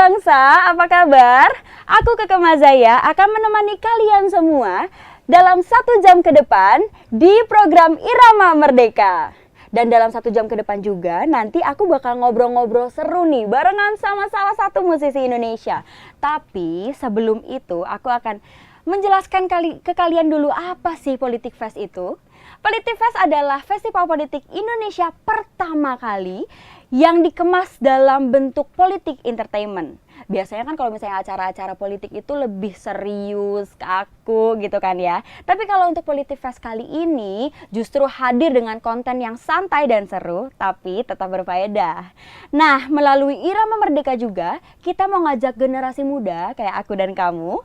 bangsa, apa kabar? Aku Keke Mazaya akan menemani kalian semua dalam 1 jam ke depan di program Irama Merdeka. Dan dalam 1 jam ke depan juga nanti aku bakal ngobrol-ngobrol seru nih barengan sama salah satu musisi Indonesia. Tapi sebelum itu aku akan menjelaskan ke kalian dulu apa sih Politik Fest itu. Politik Fest adalah festival politik Indonesia pertama kali yang dikemas dalam bentuk politik entertainment. Biasanya kan kalau misalnya acara-acara politik itu lebih serius, kaku gitu kan ya. Tapi kalau untuk Politik Fest kali ini justru hadir dengan konten yang santai dan seru, tapi tetap berfaedah. Nah, melalui Irama Merdeka juga, kita mau ngajak generasi muda kayak aku dan kamu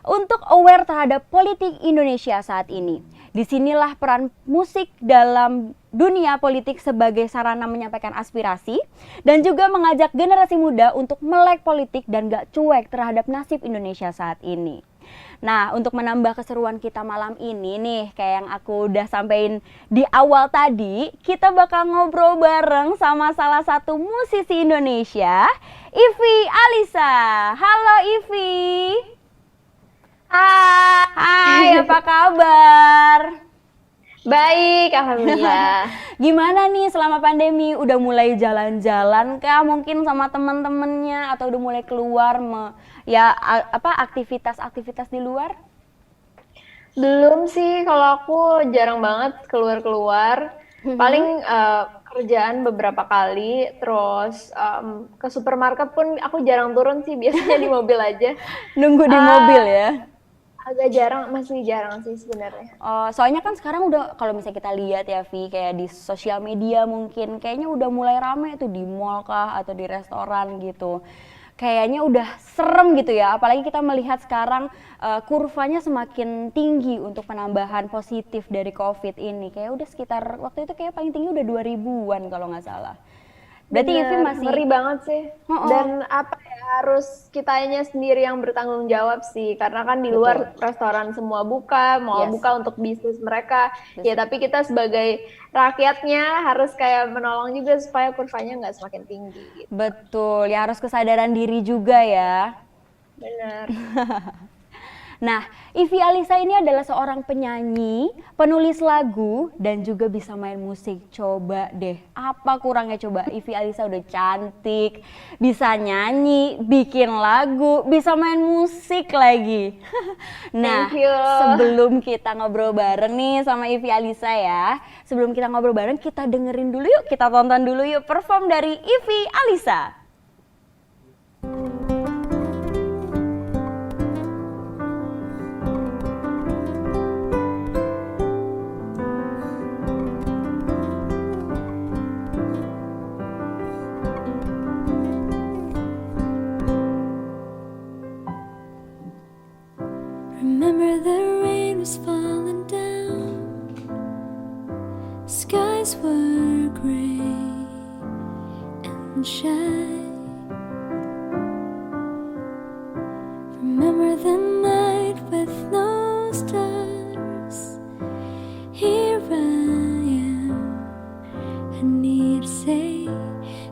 untuk aware terhadap politik Indonesia saat ini. Disinilah peran musik dalam dunia politik sebagai sarana menyampaikan aspirasi dan juga mengajak generasi muda untuk melek politik dan gak cuek terhadap nasib Indonesia saat ini. Nah, untuk menambah keseruan kita malam ini nih, kayak yang aku udah sampein di awal tadi, kita bakal ngobrol bareng sama salah satu musisi Indonesia, Ivy Alisa. Halo Ivy. Hai, apa kabar? Baik, alhamdulillah. Gimana nih selama pandemi? Udah mulai jalan-jalan kah mungkin sama temen-temennya atau udah mulai keluar aktivitas-aktivitas di luar? Belum sih, kalau aku jarang banget keluar-keluar. Paling kerjaan beberapa kali, terus ke supermarket pun aku jarang turun sih, biasanya di mobil aja. Nunggu di mobil ya? Agak jarang, masih jarang sih sebenarnya. Soalnya kan sekarang udah, kalau misalnya kita lihat ya Vi, kayak di sosial media mungkin kayaknya udah mulai rame tuh di mall kah atau di restoran gitu. Kayaknya udah serem gitu ya, apalagi kita melihat sekarang kurvanya semakin tinggi untuk penambahan positif dari COVID ini. Kayak udah sekitar, waktu itu kayak paling tinggi udah 2000-an kalau nggak salah. Berarti Ivy masih ngeri banget sih. Dan harus kitanya sendiri yang bertanggung jawab sih, karena kan di luar restoran semua buka, mall buka untuk bisnis mereka. Ya tapi kita sebagai rakyatnya harus kayak menolong juga supaya kurvanya nggak semakin tinggi gitu. Betul, ya harus kesadaran diri juga ya. Benar. Nah, Ivy Alisa ini adalah seorang penyanyi, penulis lagu, dan juga bisa main musik. Coba deh, apa kurangnya coba? Ivy Alisa udah cantik, bisa nyanyi, bikin lagu, bisa main musik lagi. Nah, sebelum kita ngobrol bareng nih sama Ivy Alisa ya, sebelum kita ngobrol bareng, kita dengerin dulu yuk, kita tonton dulu yuk perform dari Ivy Alisa. Remember the rain was falling down, skies were gray and shy. Remember the night with no stars. Here I am, I need to say,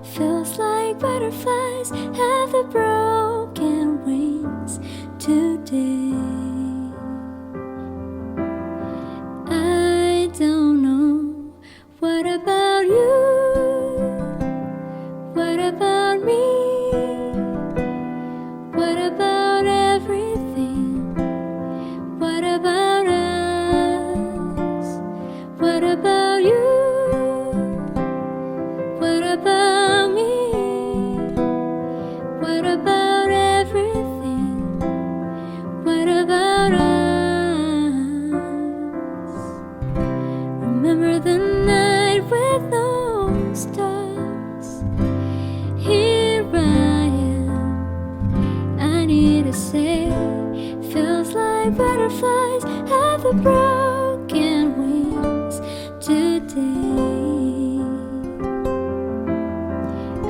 feels like butterflies have the broken wings today. Don't know. What about you? What about me? What about everything? What about us? What about you? What about me? What about everything? What about us? Remember the night with no stars. Here I am, I need to say, feels like butterflies have the broken wings today.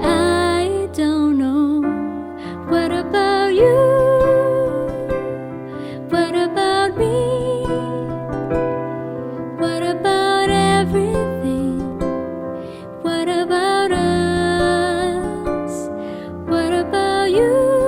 I don't know. What about you? What about me? What about everything? What about us? What about you?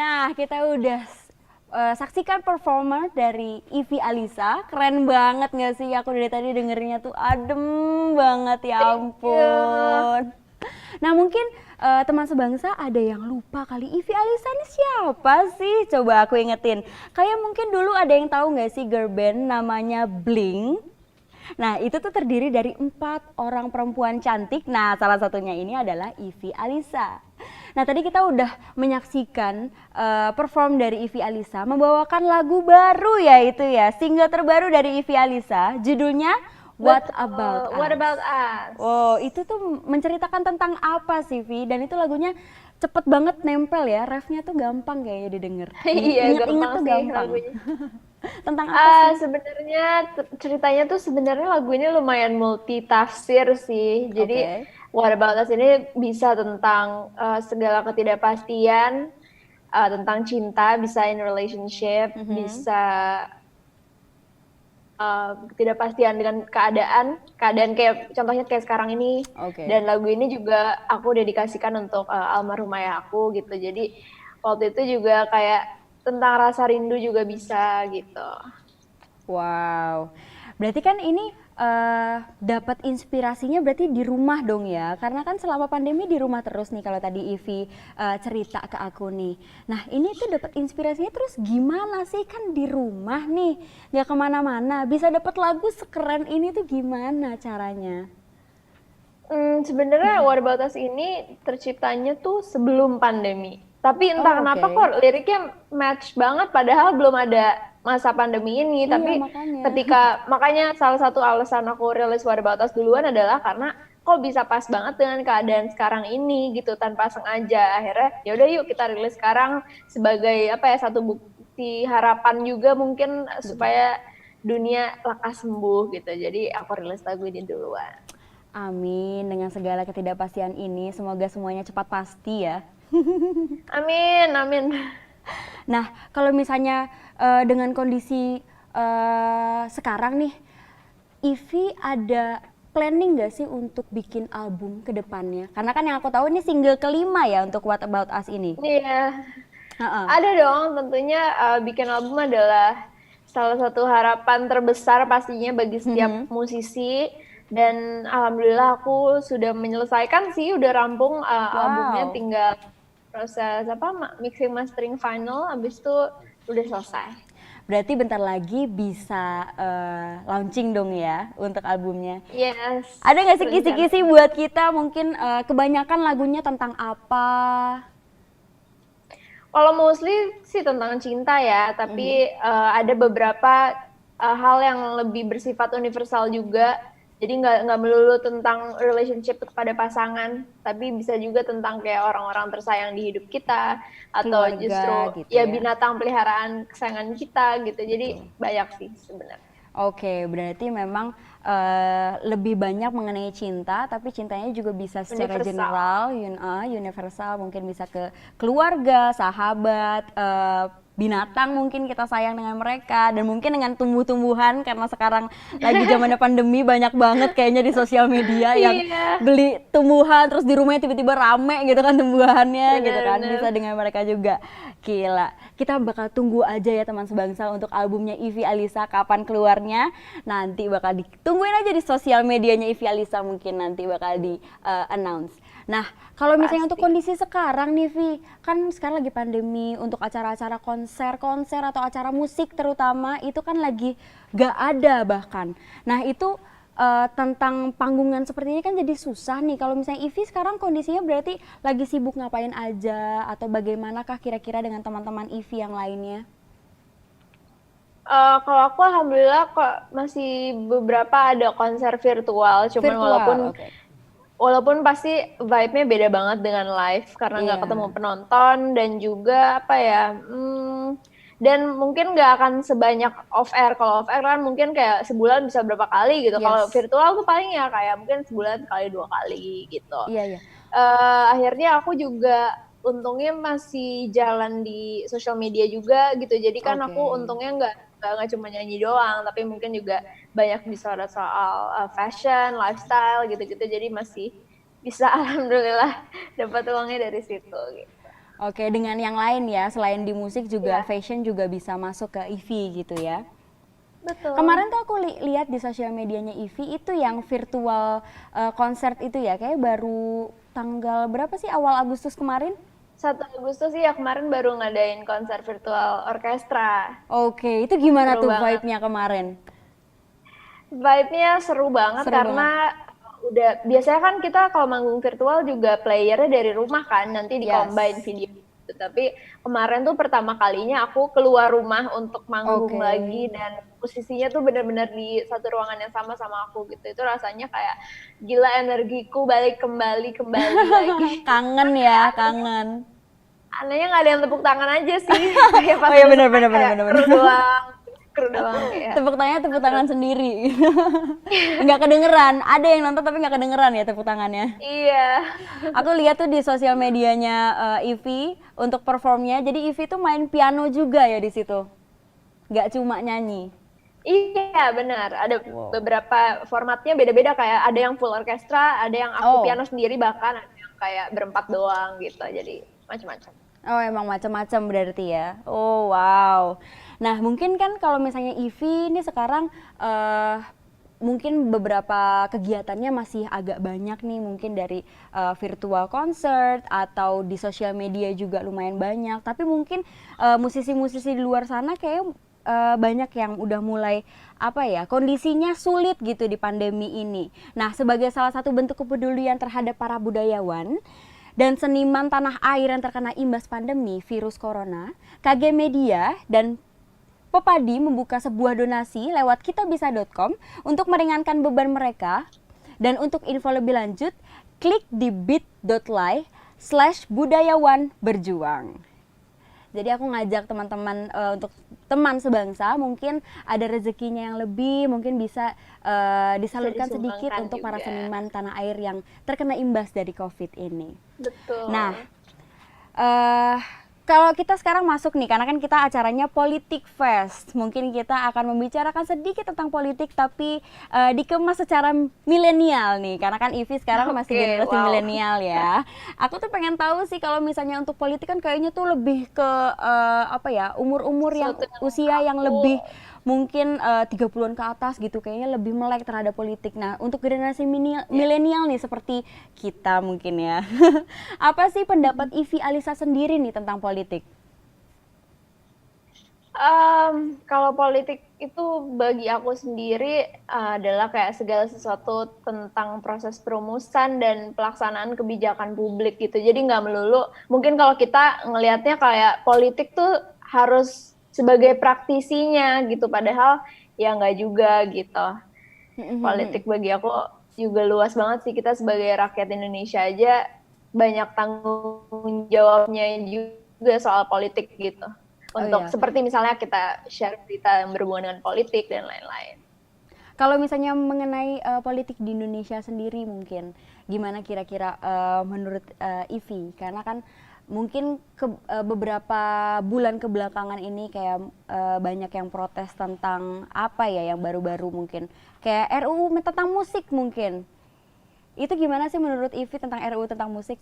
Nah, kita udah saksikan performer dari Ivy Alisa. Keren banget nggak sih? Aku dari tadi dengernya tuh adem banget, ya ampun. Nah, mungkin teman sebangsa ada yang lupa kali, Ivy Alisa ini siapa sih? Coba aku ingetin. Kalian mungkin dulu ada yang tahu nggak sih girl band namanya Blink? Nah, itu tuh terdiri dari 4 orang perempuan cantik. Nah, salah satunya ini adalah Ivy Alisa. Nah, tadi kita udah menyaksikan perform dari Ivy Alisa membawakan lagu baru, yaitu ya single terbaru dari Ivy Alisa, judulnya What About Us. What About Us. Oh, itu tuh menceritakan tentang apa sih, Vi? Dan itu lagunya cepet banget nempel ya, refnya tuh gampang kayaknya didengar. Iya, Ingat-ingat gampang tuh sih gampang. lagunya. Tentang apa sih? Sebenarnya ceritanya tuh sebenarnya lagu ini lumayan multitafsir sih. Jadi Oke. What About Us ini bisa tentang segala ketidakpastian, tentang cinta, bisa in relationship, bisa ketidakpastian dengan keadaan kayak contohnya kayak sekarang ini. Oke. Dan lagu ini juga aku dedikasikan untuk almarhum ayah aku gitu. Jadi waktu itu juga kayak tentang rasa rindu juga bisa gitu. Wow, berarti kan ini dapat inspirasinya berarti di rumah dong ya, karena kan selama pandemi di rumah terus nih kalau tadi Ivy cerita ke aku nih. Nah, ini tuh dapat inspirasinya terus gimana sih, kan di rumah nih, nggak kemana-mana, bisa dapat lagu sekeren ini tuh gimana caranya? Sebenarnya What About Us ini terciptanya tuh sebelum pandemi. Tapi entah kenapa oke. kok liriknya match banget padahal belum ada masa pandemi ini. Iya, Tapi makanya salah satu alasan aku rilis What About Us duluan adalah karena kok bisa pas banget dengan keadaan sekarang ini gitu tanpa sengaja. Akhirnya ya udah yuk kita rilis sekarang sebagai satu bukti harapan juga mungkin supaya dunia lekas sembuh gitu. Jadi aku rilis lagu ini duluan. Amin, dengan segala ketidakpastian ini semoga semuanya cepat pasti ya. Amin, amin. Nah, kalau misalnya dengan kondisi sekarang nih, Ivy ada planning gak sih untuk bikin album ke depannya? Karena kan yang aku tahu ini single kelima ya untuk What About Us ini. Iya, ada dong tentunya bikin album adalah salah satu harapan terbesar pastinya bagi setiap musisi. Dan alhamdulillah aku sudah menyelesaikan sih, udah rampung albumnya, tinggal proses mixing mastering final, habis itu udah selesai. Berarti bentar lagi bisa launching dong ya untuk albumnya. Yes. Ada nggak sih kisi-kisi buat kita, mungkin kebanyakan lagunya tentang apa? Kalau mostly sih tentang cinta ya, tapi ada beberapa hal yang lebih bersifat universal juga. Jadi nggak melulu tentang relationship kepada pasangan, tapi bisa juga tentang kayak orang-orang tersayang di hidup kita, atau Keluarga, justru gitu ya ya. binatang peliharaan kesayangan kita gitu. Jadi banyak sih sebenarnya. Oke, berarti memang lebih banyak mengenai cinta, tapi cintanya juga bisa secara Universal. general, universal, mungkin bisa ke keluarga, sahabat, binatang mungkin kita sayang dengan mereka, dan mungkin dengan tumbuh-tumbuhan karena sekarang lagi zamannya pandemi banyak banget kayaknya di sosial media yang beli tumbuhan terus di rumahnya tiba-tiba rame gitu kan tumbuhannya gitu kan, bisa dengan mereka juga. Gila, kita bakal tunggu aja ya teman sebangsa untuk albumnya Ivy Alisa kapan keluarnya, nanti bakal ditungguin aja di sosial medianya Ivy Alisa, mungkin nanti bakal di announce. Nah, kalau misalnya untuk kondisi sekarang nih Vi, kan sekarang lagi pandemi, untuk acara-acara konser atau acara musik terutama itu kan lagi gak ada bahkan. Nah itu tentang panggungan seperti ini kan jadi susah nih. Kalau misalnya Ivy sekarang kondisinya berarti lagi sibuk ngapain aja, atau bagaimanakah kira-kira dengan teman-teman Ivy yang lainnya? Kalau aku alhamdulillah kok masih beberapa ada konser virtual, cuman walaupun pasti vibe-nya beda banget dengan live karena nggak ketemu penonton, dan juga dan mungkin nggak akan sebanyak off air. Kalau off air kan mungkin kayak sebulan bisa berapa kali gitu. Kalau virtual tuh paling ya kayak mungkin sebulan sekali 2 kali gitu. Akhirnya aku juga untungnya masih jalan di sosial media juga gitu. Jadi kan aku untungnya nggak cuma nyanyi doang, tapi mungkin juga banyak bicara soal fashion, lifestyle gitu-gitu. Jadi masih bisa alhamdulillah dapat uangnya dari situ gitu. Oke, dengan yang lain ya, selain di musik juga Iya. fashion juga bisa masuk ke Ivy gitu ya. Betul. Kemarin tuh aku lihat di sosial medianya Ivy itu yang virtual konser itu ya, kayak baru tanggal berapa sih, awal Agustus kemarin? 1 Agustus sih ya, kemarin baru ngadain konser virtual orkestra. Oke, itu gimana Seru tuh banget. vibe-nya kemarin? Vibe-nya seru banget Seru banget. karena udah biasanya kan kita kalau manggung virtual juga playernya dari rumah kan, nanti Yes. di-combine video gitu. Tapi kemarin tuh pertama kalinya aku keluar rumah untuk manggung Oke. lagi, dan musisinya tuh benar-benar di satu ruangan yang sama aku gitu. Itu rasanya kayak gila, energiku balik kembali lagi. Kangen ya, kangen. Anehnya nggak ada yang tepuk tangan aja sih. Kayak pas Oh iya, di benar, sana benar, kayak benar, kru benar. doang. Kru doang kayak. Tepuk tangan sendiri. Nggak kedengeran. Ada yang nonton tapi nggak kedengeran ya tepuk tangannya. Iya. Aku lihat tuh di sosial medianya Ivy untuk performnya. Jadi Ivy tuh main piano juga ya di situ. Nggak cuma nyanyi. Iya benar, ada Wow. beberapa formatnya beda-beda, kayak ada yang full orkestra, ada yang Oh. aku piano sendiri, bahkan ada yang kayak berempat doang gitu, jadi macam-macam. Oh, emang macam-macam berarti ya. Oh, wow. Nah, mungkin kan kalau misalnya Ivy ini sekarang mungkin beberapa kegiatannya masih agak banyak nih, mungkin dari virtual concert atau di sosial media juga lumayan banyak. Tapi mungkin musisi-musisi di luar sana kayak banyak yang udah mulai apa ya, kondisinya sulit gitu di pandemi ini. Nah, sebagai salah satu bentuk kepedulian terhadap para budayawan dan seniman tanah air yang terkena imbas pandemi virus corona, KG Media dan Pepadi membuka sebuah donasi lewat kitabisa.com untuk meringankan beban mereka. Dan untuk info lebih lanjut, klik di bit.ly/budayawan berjuang. Jadi aku ngajak teman-teman untuk teman sebangsa, mungkin ada rezekinya yang lebih, mungkin bisa disalurkan sedikit disumbangkan untuk para juga. seniman tanah air yang terkena imbas dari COVID ini. Betul. Nah, kalau kita sekarang masuk nih, karena kan kita acaranya Politik Fest, mungkin kita akan membicarakan sedikit tentang politik, tapi dikemas secara milenial nih, karena kan Ivy sekarang masih Oke, generasi wow. milenial ya. Aku tuh pengen tahu sih kalau misalnya untuk politik kan kayaknya tuh lebih ke apa ya, umur-umur yang Sesuatu yang usia yang aku- lebih mungkin 30-an ke atas gitu, kayaknya lebih melek terhadap politik. Nah, untuk generasi milenial nih seperti kita mungkin ya. Apa sih pendapat Ivy Alisa sendiri nih tentang politik? Kalau politik itu bagi aku sendiri adalah kayak segala sesuatu tentang proses perumusan dan pelaksanaan kebijakan publik gitu. Jadi nggak melulu, mungkin kalau kita ngelihatnya kayak politik tuh harus sebagai praktisinya gitu, padahal ya nggak juga gitu. Politik bagi aku juga luas banget sih, kita sebagai rakyat Indonesia aja banyak tanggung jawabnya juga soal politik gitu. Untuk iya. seperti misalnya kita share berita yang berhubungan dengan politik dan lain-lain. Kalau misalnya mengenai politik di Indonesia sendiri mungkin gimana kira-kira menurut Ivy? Karena kan mungkin beberapa bulan kebelakangan ini kayak banyak yang protes tentang apa ya yang baru-baru mungkin kayak RUU tentang musik mungkin. Itu gimana sih menurut Ivy tentang RUU tentang musik?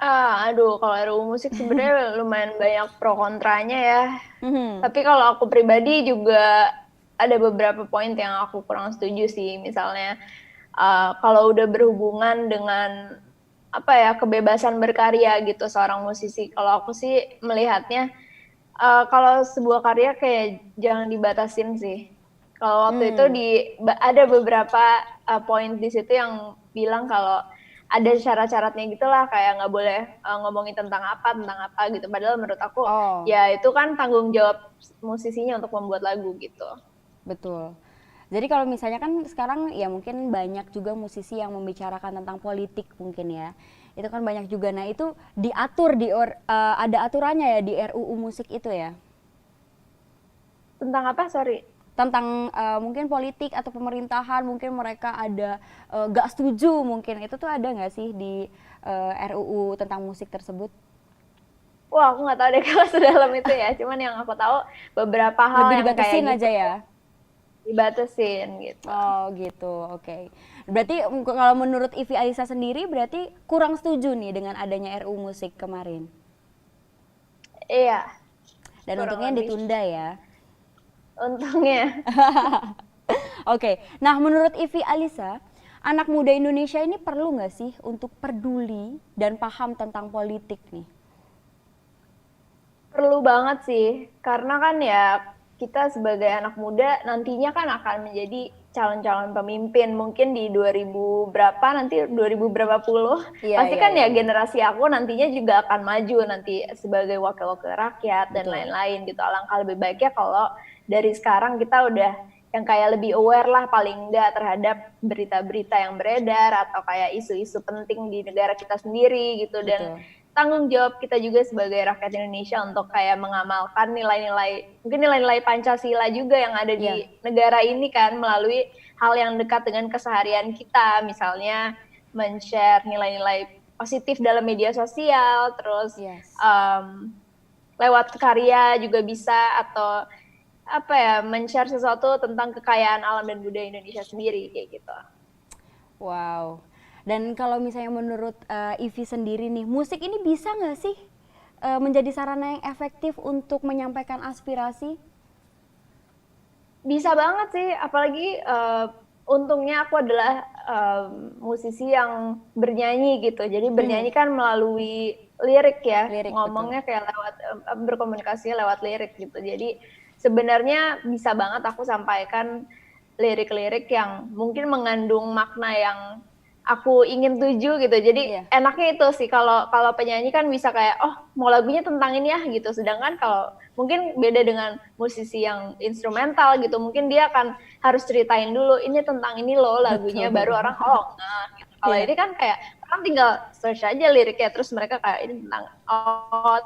Aduh, kalau RUU musik sebenarnya lumayan banyak pro kontranya ya. Mhm. Tapi kalau aku pribadi juga ada beberapa poin yang aku kurang setuju sih. Misalnya kalau udah berhubungan dengan apa ya, kebebasan berkarya gitu seorang musisi. Kalau aku sih melihatnya kalau sebuah karya kayak jangan dibatasin sih. Kalau waktu itu ada beberapa poin di situ yang bilang kalau ada syarat-syaratnya gitulah, kayak nggak boleh ngomongin tentang apa gitu. Padahal menurut aku ya itu kan tanggung jawab musisinya untuk membuat lagu gitu. Betul. Jadi kalau misalnya kan sekarang ya mungkin banyak juga musisi yang membicarakan tentang politik mungkin ya. Itu kan banyak juga. Nah, itu diatur ada aturannya ya di RUU musik itu ya. Tentang apa, sorry? Tentang mungkin politik atau pemerintahan, mungkin mereka ada gak setuju mungkin. Itu tuh ada nggak sih di RUU tentang musik tersebut? Wah, aku nggak tahu deh kalau sedalam itu ya. Cuman yang aku tahu beberapa hal Lebih yang kayak dibatasin gitu aja ya? dibatasin gitu. Oh gitu, oke. Berarti kalau menurut Ivy Alisa sendiri berarti kurang setuju nih dengan adanya RUU musik kemarin? Iya, Dan kurang untungnya lebih. ditunda ya. Untungnya. Oke, nah menurut Ivi Alisa, anak muda Indonesia ini perlu nggak sih untuk peduli dan paham tentang politik nih? Perlu banget sih, karena kan ya kita sebagai anak muda nantinya kan akan menjadi calon-calon pemimpin mungkin di 2000 berapa nanti 2000 berapa puluh Iya, pasti iya, kan iya, ya iya. generasi aku nantinya juga akan maju nanti sebagai wakil-wakil rakyat dan Betul. lain-lain gitu. Alangkah lebih baiknya kalau dari sekarang kita udah yang kayak lebih aware lah paling enggak terhadap berita-berita yang beredar atau kayak isu-isu penting di negara kita sendiri gitu. Dan Betul. tanggung jawab kita juga sebagai rakyat Indonesia untuk kayak mengamalkan nilai-nilai, mungkin nilai-nilai Pancasila juga yang ada di Iya. negara ini kan melalui hal yang dekat dengan keseharian kita, misalnya men-share nilai-nilai positif dalam media sosial, terus Yes. lewat karya juga bisa, atau apa ya, men-share sesuatu tentang kekayaan alam dan budaya Indonesia sendiri kayak gitu. Wow. Dan kalau misalnya menurut Ivi sendiri nih, musik ini bisa nggak sih menjadi sarana yang efektif untuk menyampaikan aspirasi? Bisa banget sih, apalagi untungnya aku adalah musisi yang bernyanyi gitu. Jadi bernyanyi kan melalui lirik ya, Lirik, betul. ngomongnya kayak lewat berkomunikasi lewat lirik gitu. Jadi sebenarnya bisa banget aku sampaikan lirik-lirik yang mungkin mengandung makna yang aku ingin tuju gitu. Jadi Iya. enaknya itu sih, kalau kalau penyanyi kan bisa kayak oh mau lagunya tentang ini ya gitu. Sedangkan kalau mungkin beda dengan musisi yang instrumental gitu, mungkin dia akan harus ceritain dulu ini tentang ini loh lagunya, Betul. baru orang oh nah gitu. Kalau Iya. ini kan kayak orang tinggal search aja liriknya terus mereka kayak ini tentang oh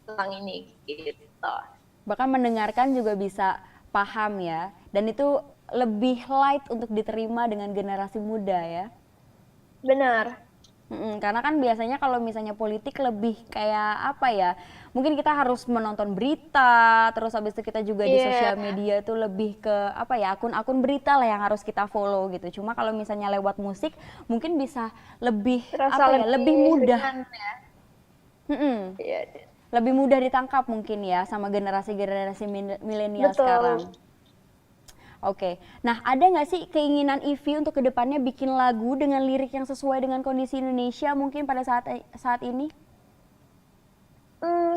tentang ini gitu. Bahkan mendengarkan juga bisa paham ya. Dan itu lebih light untuk diterima dengan generasi muda ya. Benar. Karena kan biasanya kalau misalnya politik lebih kayak apa ya, mungkin kita harus menonton berita, terus habis itu kita juga di Iya, sosial media itu lebih ke apa ya, akun-akun berita lah yang harus kita follow gitu. Cuma kalau misalnya lewat musik mungkin bisa lebih terasa apa ya, lebih lebih mudah. ringan ya. Mm-mm. Iya. Lebih mudah ditangkap mungkin ya sama generasi-generasi milenial Betul. sekarang. Oke, nah ada nggak sih keinginan Ivi untuk kedepannya bikin lagu dengan lirik yang sesuai dengan kondisi Indonesia mungkin pada saat ini?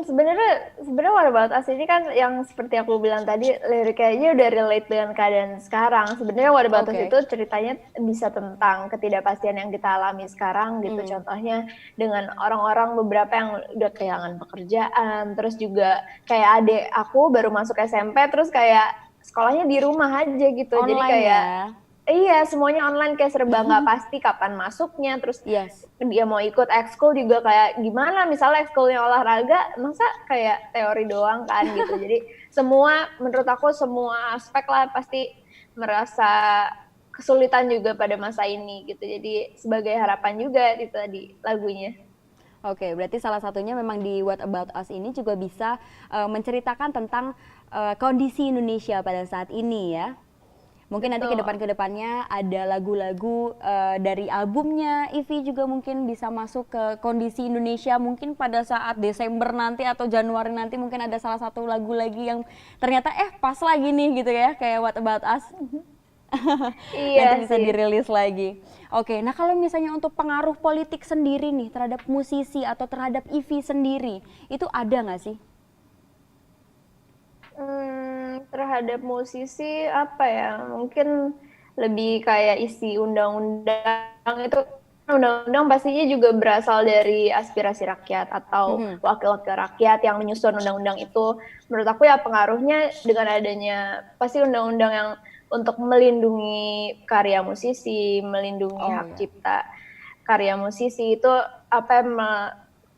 Sebenarnya What About Us ini kan yang seperti aku bilang tadi liriknya aja udah relate dengan keadaan sekarang. Sebenarnya What About Us Oke. itu ceritanya bisa tentang ketidakpastian yang kita alami sekarang gitu. Contohnya dengan orang-orang beberapa yang udah kehilangan pekerjaan, terus juga kayak adik aku baru masuk SMP terus kayak sekolahnya di rumah aja gitu. Jadi Online kayak ya? iya, semuanya online kayak serba nggak pasti kapan masuknya, terus Yes. dia mau ikut ekskul juga kayak gimana, misalnya ekskulnya olahraga, masa kayak teori doang kan gitu. Jadi semua, menurut aku semua aspek lah pasti merasa kesulitan juga pada masa ini gitu. Jadi sebagai harapan juga itu tadi lagunya. Oke, berarti salah satunya memang di What About Us ini juga bisa menceritakan tentang kondisi Indonesia pada saat ini ya. Mungkin nanti Betul. kedepannya ada lagu-lagu dari albumnya Ivi juga mungkin bisa masuk ke kondisi Indonesia mungkin pada saat Desember nanti atau Januari nanti mungkin ada salah satu lagu lagi yang ternyata pas lagi nih gitu ya kayak What About Us. Nanti Iya bisa sih. dirilis lagi. Oke, nah kalau misalnya untuk pengaruh politik sendiri nih terhadap musisi atau terhadap Ivi sendiri itu ada nggak sih? Terhadap musisi apa ya, mungkin lebih kayak isi undang-undang itu, undang-undang pastinya juga berasal dari aspirasi rakyat atau wakil-wakil rakyat yang menyusun undang-undang itu. Menurut aku ya pengaruhnya dengan adanya pasti undang-undang yang untuk melindungi karya musisi, melindungi Oh hak ya. cipta karya musisi itu apa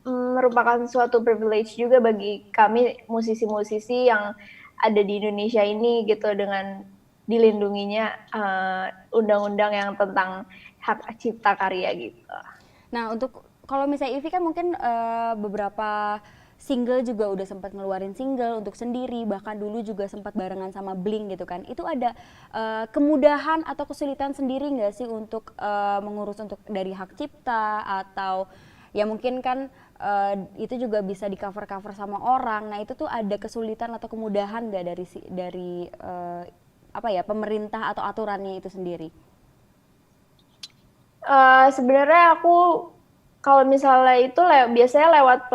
merupakan suatu privilege juga bagi kami musisi-musisi yang ada di Indonesia ini gitu, dengan dilindunginya undang-undang yang tentang hak cipta karya gitu. Nah untuk kalau misalnya Ivi kan mungkin beberapa single juga udah sempat ngeluarin single untuk sendiri, bahkan dulu juga sempat barengan sama Blink gitu kan. Itu ada kemudahan atau kesulitan sendiri nggak sih untuk mengurus untuk dari hak cipta atau ya mungkin kan itu juga bisa di cover sama orang. Nah itu tuh ada kesulitan atau kemudahan nggak dari apa ya, pemerintah atau aturannya itu sendiri? Sebenarnya aku kalau misalnya itu biasanya lewat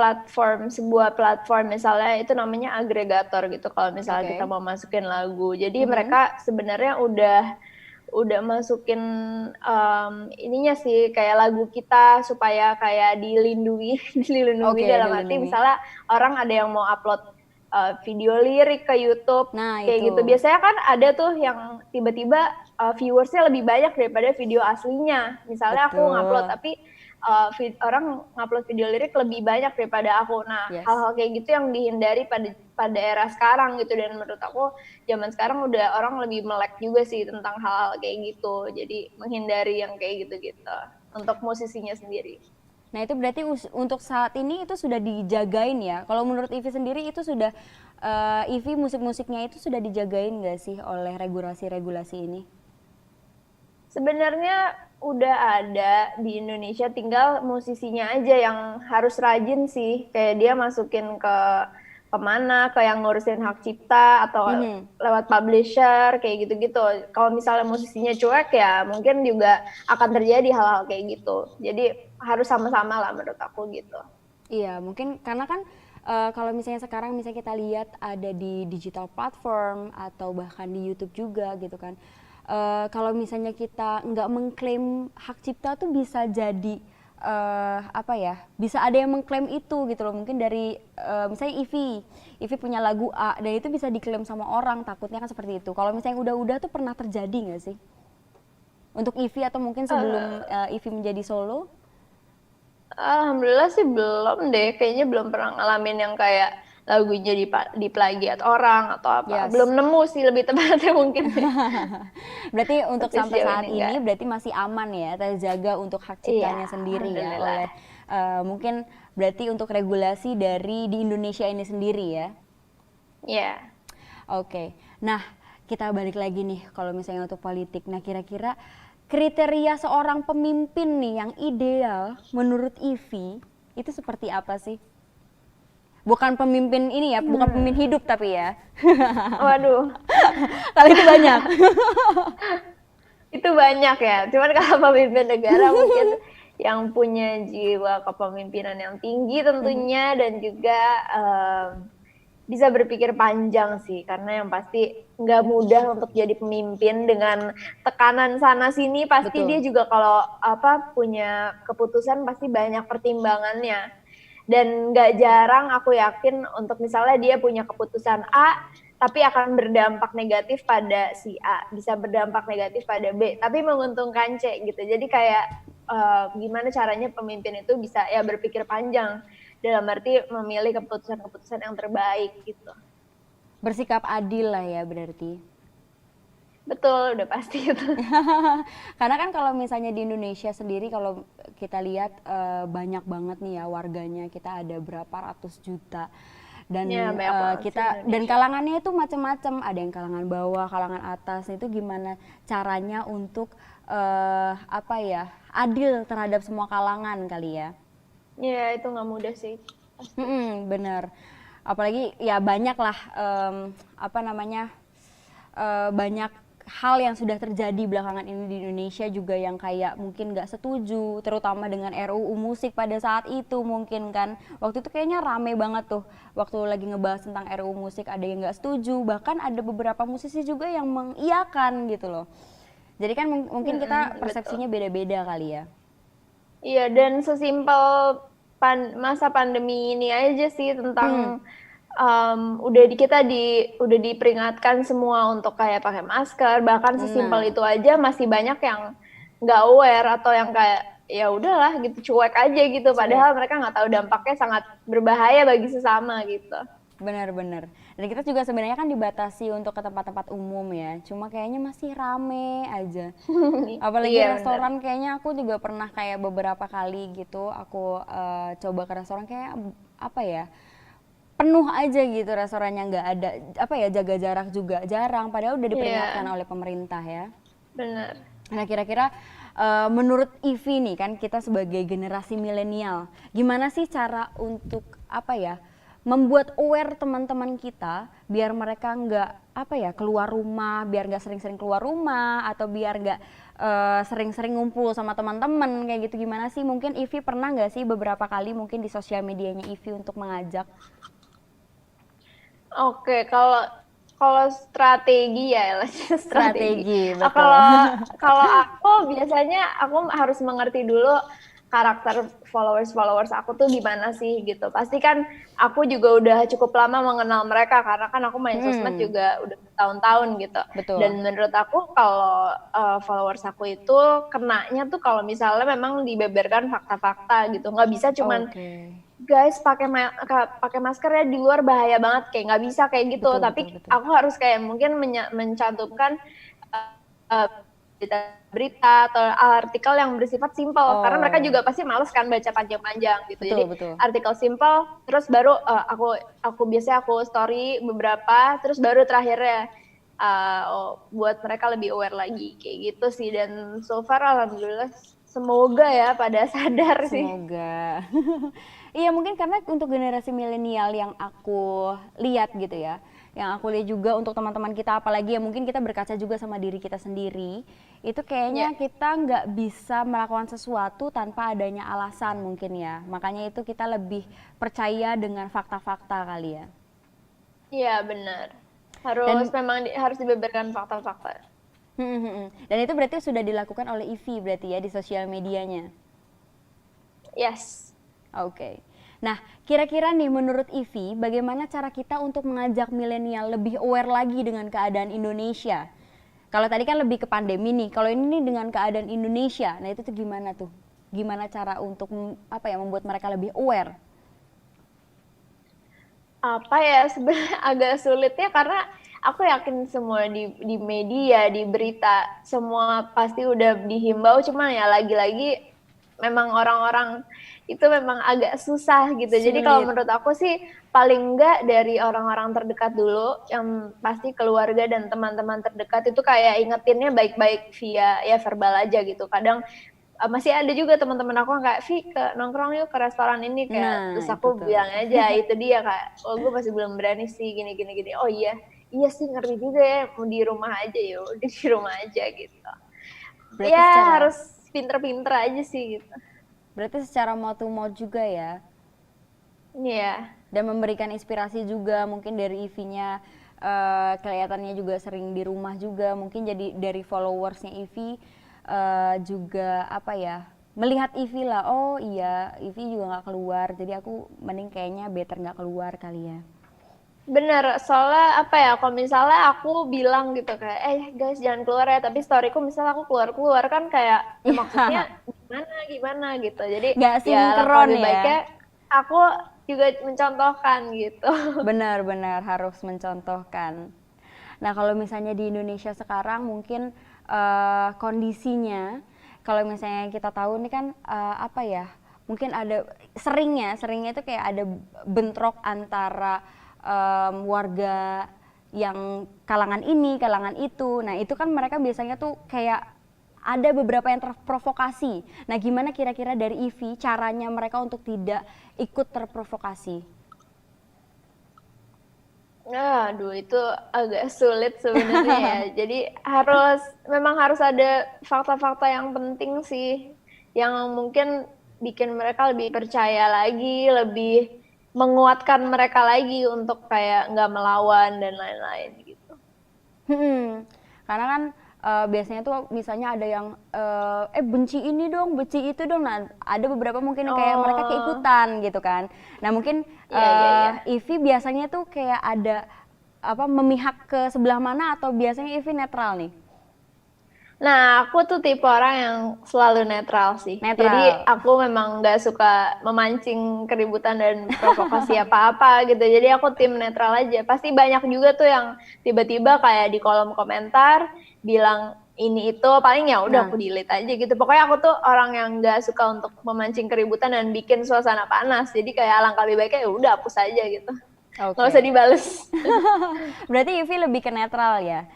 sebuah platform misalnya itu namanya agregator gitu kalau misalnya kita mau masukin lagu. Jadi mereka sebenarnya udah masukin ininya sih kayak lagu kita supaya kayak dilindungi dalam arti misalnya orang ada yang mau upload video lirik ke YouTube kayak gitu. Biasanya kan ada tuh yang tiba-tiba viewersnya lebih banyak daripada video aslinya. Misalnya aku ngupload tapi orang ngupload video lirik lebih banyak daripada aku. Nah, hal-hal kayak gitu yang dihindari pada era sekarang gitu. Dan menurut aku zaman sekarang udah orang lebih melek juga sih tentang hal-hal kayak gitu. Jadi menghindari yang kayak gitu-gitu untuk musisinya sendiri. Nah itu berarti untuk saat ini itu sudah dijagain ya. Kalau menurut Ivy sendiri itu sudah Ivy musik-musiknya itu sudah dijagain nggak sih oleh regulasi-regulasi ini? Sebenarnya udah ada di Indonesia, tinggal musisinya aja yang harus rajin sih. Kayak dia masukin ke mana, ke yang ngurusin hak cipta atau lewat publisher kayak gitu-gitu. Kalau misalnya musisinya cuek ya mungkin juga akan terjadi hal-hal kayak gitu. Jadi harus sama-sama lah menurut aku gitu. Iya, mungkin karena kan kalau misalnya sekarang misalnya kita lihat ada di digital platform atau bahkan di YouTube juga gitu kan. Kalau misalnya kita nggak mengklaim hak cipta tuh bisa jadi apa ya, bisa ada yang mengklaim itu gitu loh. Mungkin dari misalnya Ivy punya lagu A dan itu bisa diklaim sama orang, takutnya kan seperti itu. Kalau misalnya udah tuh pernah terjadi nggak sih untuk Ivy atau mungkin sebelum Ivy menjadi solo? Alhamdulillah sih belum deh, kayaknya belum pernah ngalamin yang kayak lagunya diplagiat orang atau apa. Belum nemu sih lebih tepatnya mungkin. Berarti untuk sampai saat ini berarti masih aman ya, terjaga untuk hak ciptanya sendiri ya oleh mungkin berarti untuk regulasi dari di Indonesia ini sendiri ya. Iya. Oke. Nah, kita balik lagi nih kalau misalnya untuk politik. Nah, kira-kira kriteria seorang pemimpin nih yang ideal menurut Ivy itu seperti apa sih? Bukan pemimpin ini ya, bukan pemimpin hidup tapi ya. Waduh. Kalau itu banyak. Itu banyak ya. Cuman kalau pemimpin negara mungkin yang punya jiwa kepemimpinan yang tinggi tentunya dan juga bisa berpikir panjang sih, karena yang pasti nggak mudah untuk jadi pemimpin dengan tekanan sana sini. Pasti dia juga kalau punya keputusan pasti banyak pertimbangannya. Dan nggak jarang aku yakin untuk misalnya dia punya keputusan A, tapi akan berdampak negatif pada si A, bisa berdampak negatif pada B, tapi menguntungkan C gitu. Jadi kayak gimana caranya pemimpin itu bisa ya berpikir panjang, dalam arti memilih keputusan-keputusan yang terbaik gitu. Bersikap adil lah ya berarti. Betul, udah pasti itu. Karena kan kalau misalnya di Indonesia sendiri kalau kita lihat banyak banget nih ya warganya, kita ada berapa ratus juta dan ya, kita dan kalangannya itu macam-macam, ada yang kalangan bawah, kalangan atas. Itu gimana caranya untuk adil terhadap semua kalangan kali ya? Ya itu nggak mudah sih. Bener. Apalagi ya banyak lah banyak hal yang sudah terjadi belakangan ini di Indonesia juga yang kayak mungkin nggak setuju, terutama dengan RUU musik pada saat itu mungkin kan. Waktu itu kayaknya rame banget tuh, waktu lagi ngebahas tentang RUU musik ada yang nggak setuju, bahkan ada beberapa musisi juga yang mengiyakan gitu loh. Jadi kan mungkin kita persepsinya beda-beda kali ya. Iya, dan sesimpel masa pandemi ini aja sih tentang udah diperingatkan semua untuk kayak pakai masker, bahkan sesimpel itu aja masih banyak yang nggak aware atau yang kayak ya udahlah gitu, cuek aja gitu, padahal mereka nggak tahu dampaknya sangat berbahaya bagi sesama gitu. Benar-benar. Dan kita juga sebenarnya kan dibatasi untuk ke tempat-tempat umum ya, cuma kayaknya masih rame aja. Apalagi restoran, kayaknya aku juga pernah kayak beberapa kali gitu aku coba ke restoran kayak penuh aja gitu restorannya, nggak ada jaga jarak juga jarang, padahal udah diperingatkan oleh pemerintah ya. Benar. Nah kira-kira menurut Ivy nih kan kita sebagai generasi milenial, gimana sih cara untuk apa ya membuat aware teman-teman kita biar mereka nggak apa ya keluar rumah, biar nggak sering-sering keluar rumah atau biar nggak sering-sering ngumpul sama teman-teman kayak gitu. Gimana sih? Mungkin Ivy pernah nggak sih beberapa kali mungkin di sosial medianya Ivy untuk mengajak? Oke, kalau kalau strategi ya, Strategi, Ah, betul. Kalau kalau aku biasanya aku harus mengerti dulu karakter followers aku tuh gimana sih gitu. Pasti kan aku juga udah cukup lama mengenal mereka karena kan aku main sosmed juga udah bertahun-tahun gitu. Betul. Dan menurut aku kalau followers aku itu kenanya tuh kalau misalnya memang dibeberkan fakta-fakta gitu. Nggak bisa cuman Oke. guys pakai masker ya di luar bahaya banget kayak nggak bisa kayak gitu, Betul, tapi betul, betul. aku harus kayak mungkin mencantumkan uh, berita atau artikel yang bersifat simpel karena mereka Oh, juga pasti males kan baca panjang-panjang gitu. betul, Jadi betul. artikel simpel terus baru aku biasanya aku story beberapa terus baru terakhirnya buat mereka lebih aware lagi kayak gitu sih. Dan so far alhamdulillah semoga ya pada sadar sih. Semoga. Iya mungkin karena untuk generasi milenial yang aku lihat gitu ya, yang aku lihat juga untuk teman-teman kita, apalagi ya mungkin kita berkaca juga sama diri kita sendiri, itu kayaknya Ya. kita nggak bisa melakukan sesuatu tanpa adanya alasan mungkin ya. Makanya itu kita lebih percaya dengan fakta-fakta kali ya. Iya benar. Dan Harus dibeberkan fakta-fakta. dan itu berarti sudah dilakukan oleh Ivy berarti ya di sosial medianya. Yes. Oke. Nah, kira-kira nih menurut Ivy, bagaimana cara kita untuk mengajak milenial lebih aware lagi dengan keadaan Indonesia? Kalau tadi kan lebih ke pandemi nih, kalau ini nih dengan keadaan Indonesia, nah itu tuh gimana tuh? Gimana cara untuk apa ya membuat mereka lebih aware? Apa ya sebenarnya agak sulit ya karena aku yakin semua di media, di berita semua pasti udah dihimbau, cuma ya lagi-lagi memang orang-orang itu memang agak susah gitu. Jadi kalau Sulit. menurut aku sih paling enggak dari orang-orang terdekat dulu, yang pasti keluarga dan teman-teman terdekat itu kayak ingetinnya baik-baik via ya verbal aja gitu. Kadang masih ada juga teman-teman aku yang kayak, "Vi, ke nongkrong yuk ke restoran ini," kayak Nah, terus itu aku tuh. bilang aja itu dia Kak, "Oh, gue masih belum berani sih gini gini gini." "Oh iya, iya sih ngeri juga ya, mau di rumah aja ya udah di rumah aja," gitu. Berarti Ya secara harus pinter-pinter aja sih gitu. mouth to mouth juga ya. Iya. Dan memberikan inspirasi juga mungkin dari Ivy-nya kelihatannya juga sering di rumah juga, mungkin jadi dari followersnya Ivy juga apa ya melihat Ivy lah, oh iya Ivy juga nggak keluar, jadi aku mending kayaknya better nggak keluar kali ya. Bener, soalnya apa ya, kalau misalnya aku bilang gitu kayak, guys jangan keluar ya, tapi storyku misalnya aku keluar-keluar kan kayak, ya maksudnya gimana gitu. Jadi Nggak ya langkah sinkron lebih ya. baiknya aku juga mencontohkan gitu. Benar-benar harus mencontohkan. Nah kalau misalnya di Indonesia sekarang mungkin kondisinya, kalau misalnya kita tahu ini kan apa ya, mungkin ada seringnya itu kayak ada bentrok antara warga yang kalangan ini, kalangan itu. Nah itu kan mereka biasanya tuh kayak ada beberapa yang terprovokasi. Nah gimana kira-kira dari Ivy caranya mereka untuk tidak ikut terprovokasi? Aduh itu agak sulit sebenarnya ya. Jadi memang harus ada fakta-fakta yang penting sih, yang mungkin bikin mereka lebih percaya lagi, lebih menguatkan mereka lagi untuk kayak nggak melawan dan lain-lain gitu. Karena kan biasanya tuh misalnya ada yang benci ini dong, benci itu dong. Nah, ada beberapa mungkin kayak mereka keikutan gitu kan. Nah, mungkin Iya. Ivy biasanya tuh kayak ada apa memihak ke sebelah mana atau biasanya Ivy netral nih? Nah, aku tuh tipe orang yang selalu netral sih. Netral. Jadi aku memang nggak suka memancing keributan dan provokasi apa-apa gitu. Jadi aku tim netral aja. Pasti banyak juga tuh yang tiba-tiba kayak di kolom komentar bilang ini itu, paling ya udah aku delete aja gitu. Pokoknya aku tuh orang yang nggak suka untuk memancing keributan dan bikin suasana panas. Jadi kayak alangkah lebih baiknya ya udah hapus aja gitu. Oke. Nggak usah dibales. Berarti Ivy lebih ke netral ya?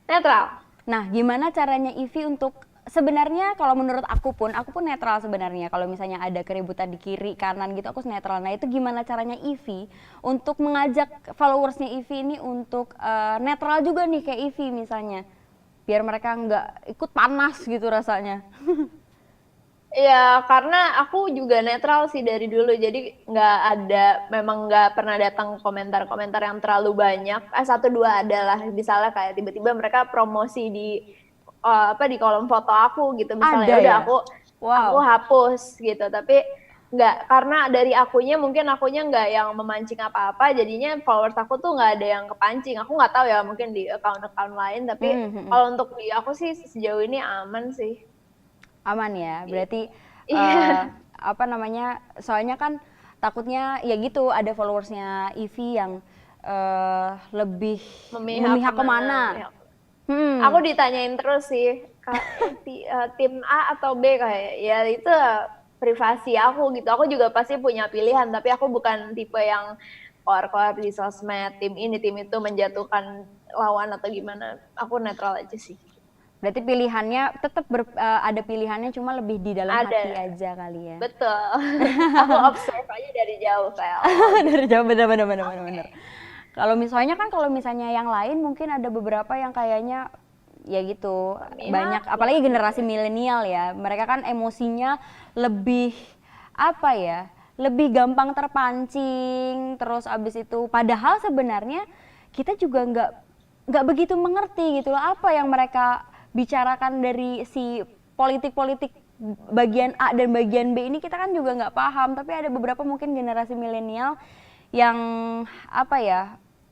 Netral. Nah, gimana caranya Ivy untuk sebenarnya kalau menurut aku pun netral sebenarnya. Kalau misalnya ada keributan di kiri kanan gitu, aku netral. Nah itu gimana caranya Ivy untuk mengajak followersnya Ivy ini untuk netral juga nih kayak Ivy misalnya, biar mereka nggak ikut panas gitu rasanya. Ya, karena aku juga netral sih dari dulu, jadi memang nggak pernah datang komentar-komentar yang terlalu banyak. Satu dua adalah, misalnya kayak tiba-tiba mereka promosi di kolom foto aku gitu, misalnya Ada udah ya? aku Wow. hapus gitu, tapi nggak, karena dari mungkin akunya nggak yang memancing apa-apa, jadinya followers aku tuh nggak ada yang kepancing. Aku nggak tahu ya, mungkin di account-account lain, tapi kalau untuk di aku sih sejauh ini aman sih. Aman ya, berarti Iya. apa namanya, soalnya kan takutnya ya gitu ada followersnya Ivy yang lebih memihak kemana. Aku ditanyain terus sih, tim A atau B, kayak ya itu privasi aku gitu. Aku juga pasti punya pilihan, tapi aku bukan tipe yang keluar-keluar di sosmed, tim ini, tim itu, menjatuhkan lawan atau gimana. Aku netral aja sih. Berarti pilihannya tetap ada pilihannya, cuma lebih di dalam hati aja kali ya. Betul. Aku observe aja dari jauh kayak. Dari jauh, bener. Kalau misalnya yang lain mungkin ada beberapa yang kayaknya ya gitu, banyak, apalagi generasi milenial ya, mereka kan emosinya lebih apa ya, lebih gampang terpancing, terus abis itu padahal sebenarnya kita juga nggak begitu mengerti gitu loh apa yang mereka bicarakan dari si politik-politik bagian A dan bagian B ini, kita kan juga nggak paham, tapi ada beberapa mungkin generasi milenial yang apa ya,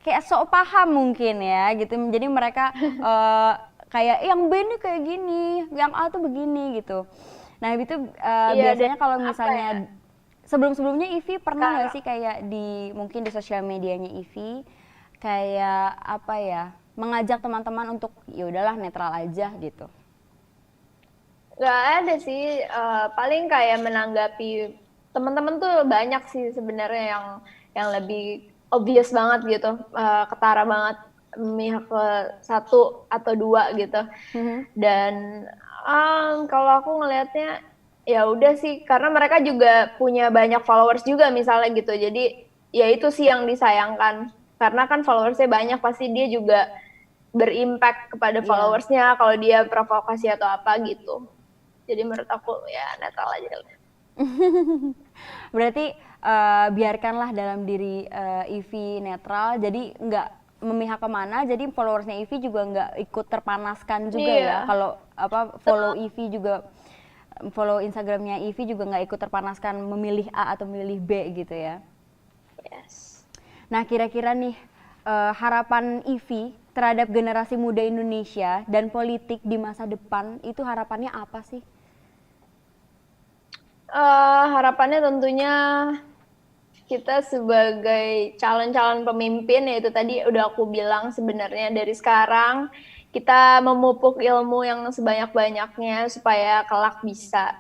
kayak sok paham mungkin ya gitu, jadi mereka kayak yang B ini kayak gini, yang A tuh begini gitu. Nah itu biasanya kalau misalnya sebelum-sebelumnya Ivy pernah nggak sih kayak mungkin di sosial medianya Ivy kayak apa ya, mengajak teman-teman untuk ya udahlah netral aja gitu? Gak ada sih, paling kayak menanggapi teman-teman tuh banyak sih sebenarnya yang lebih obvious banget gitu, ketara banget memihak ke satu atau dua gitu. Dan kalau aku ngelihatnya ya udah sih, karena mereka juga punya banyak followers juga misalnya gitu, jadi ya itu sih yang disayangkan, karena kan followersnya banyak, pasti dia juga berimpact kepada followersnya kalau dia provokasi atau apa gitu. Jadi menurut aku ya netral aja. Berarti biarkanlah dalam diri Ivy netral, jadi nggak memihak kemana, jadi followersnya Ivy juga nggak ikut terpanaskan juga ya. Kalau follow Ivy juga, follow Instagramnya Ivy juga nggak ikut terpanaskan memilih A atau memilih B gitu ya. Yes. Nah kira-kira nih harapan Ivy terhadap generasi muda Indonesia dan politik di masa depan itu harapannya apa sih? Harapannya tentunya kita sebagai calon-calon pemimpin, yaitu tadi udah aku bilang, sebenarnya dari sekarang kita memupuk ilmu yang sebanyak-banyaknya supaya kelak bisa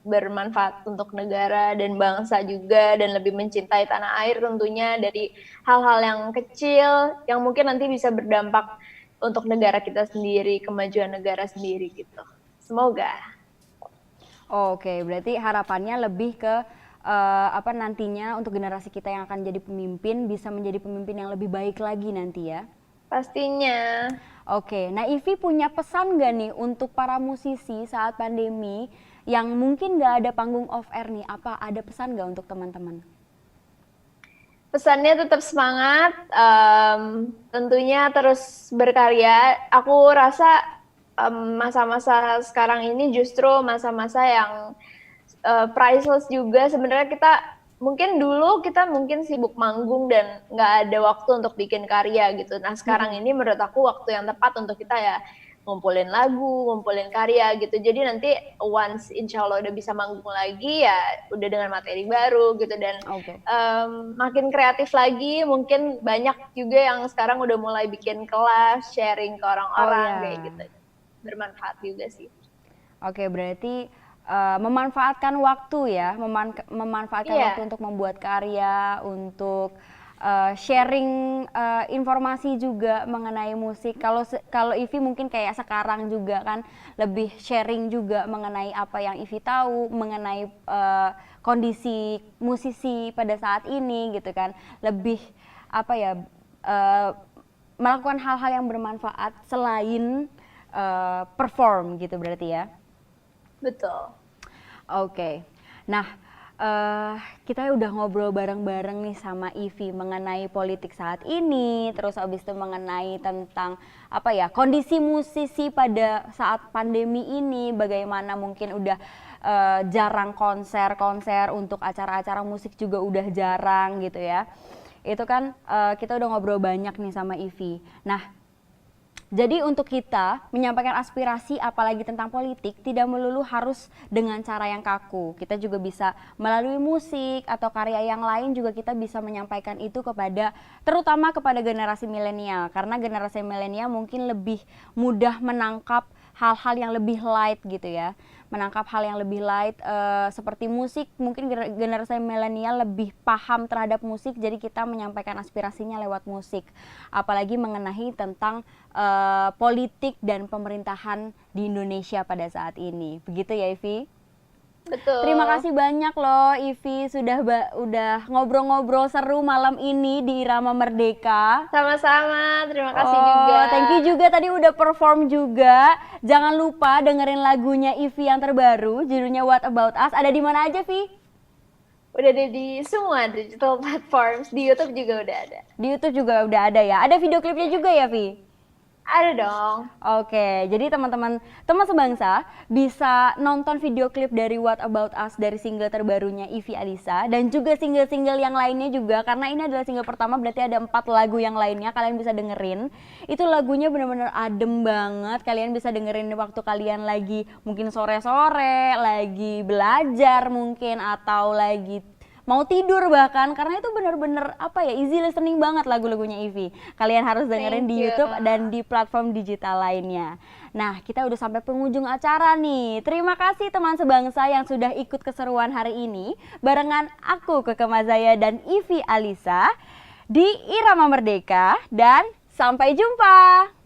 bermanfaat untuk negara dan bangsa juga, dan lebih mencintai tanah air tentunya, dari hal-hal yang kecil yang mungkin nanti bisa berdampak untuk negara kita sendiri, kemajuan negara sendiri gitu. Semoga. Oke, berarti harapannya lebih ke nantinya untuk generasi kita yang akan jadi pemimpin bisa menjadi pemimpin yang lebih baik lagi nanti ya. Pastinya. Oke, nah Ivy punya pesan gak nih untuk para musisi saat pandemi yang mungkin gak ada panggung off air nih, apa ada pesan gak untuk teman-teman? Pesannya tetap semangat, tentunya terus berkarya. Aku rasa masa-masa sekarang ini justru masa-masa yang priceless juga. Sebenarnya mungkin sibuk manggung dan nggak ada waktu untuk bikin karya gitu. Nah sekarang ini menurut aku waktu yang tepat untuk kita ya ngumpulin lagu, ngumpulin karya gitu. Jadi nanti once insya Allah udah bisa manggung lagi ya udah dengan materi baru gitu, dan makin kreatif lagi. Mungkin banyak juga yang sekarang udah mulai bikin kelas, sharing ke orang-orang kayak gitu. Bermanfaat juga sih. Oke, berarti memanfaatkan waktu ya, memanfaatkan waktu untuk membuat karya, untuk sharing informasi juga mengenai musik. Kalau Ivi mungkin kayak sekarang juga kan lebih sharing juga mengenai apa yang Ivi tahu mengenai kondisi musisi pada saat ini gitu kan. Lebih apa ya melakukan hal-hal yang bermanfaat selain perform gitu berarti ya. Betul. Oke. Nah, kita udah ngobrol bareng-bareng nih sama Ivi mengenai politik saat ini, terus abis itu mengenai tentang apa ya kondisi musisi pada saat pandemi ini, bagaimana mungkin udah jarang konser untuk acara-acara musik juga udah jarang gitu ya. Itu kan kita udah ngobrol banyak nih sama Ivi. Nah, jadi untuk kita menyampaikan aspirasi apalagi tentang politik tidak melulu harus dengan cara yang kaku. Kita juga bisa melalui musik atau karya yang lain juga kita bisa menyampaikan itu terutama kepada generasi milenial. Karena generasi milenial mungkin lebih mudah menangkap hal-hal yang lebih light gitu ya. Menangkap hal yang lebih light seperti musik, mungkin generasi milenial lebih paham terhadap musik, jadi kita menyampaikan aspirasinya lewat musik. Apalagi mengenai tentang politik dan pemerintahan di Indonesia pada saat ini. Begitu ya Ivi? Betul. Terima kasih banyak loh Ivi udah ngobrol-ngobrol seru malam ini di Irama Merdeka. Sama-sama, terima kasih juga. Thank you juga tadi udah perform juga. Jangan lupa dengerin lagunya Ivi yang terbaru, judulnya What About Us. Ada di mana aja, Vi? Udah ada di semua digital platforms, di YouTube juga udah ada. Di YouTube juga udah ada ya. Ada video klipnya juga ya, Vi? Ada dong. Oke, jadi teman sebangsa bisa nonton video klip dari What About Us dari single terbarunya Ivi Alisa dan juga single-single yang lainnya juga, karena ini adalah single pertama berarti ada 4 lagu yang lainnya kalian bisa dengerin. Itu lagunya bener-bener adem banget, kalian bisa dengerin waktu kalian lagi mungkin sore-sore, lagi belajar mungkin atau lagi mau tidur bahkan, karena itu bener-bener apa ya, easy listening banget lagu-lagunya Ivi. Kalian harus dengerin di YouTube dan di platform digital lainnya. Nah, kita udah sampai penghujung acara nih. Terima kasih teman sebangsa yang sudah ikut keseruan hari ini barengan aku Keke Mazaya dan Ivi Alisa di Irama Merdeka, dan sampai jumpa.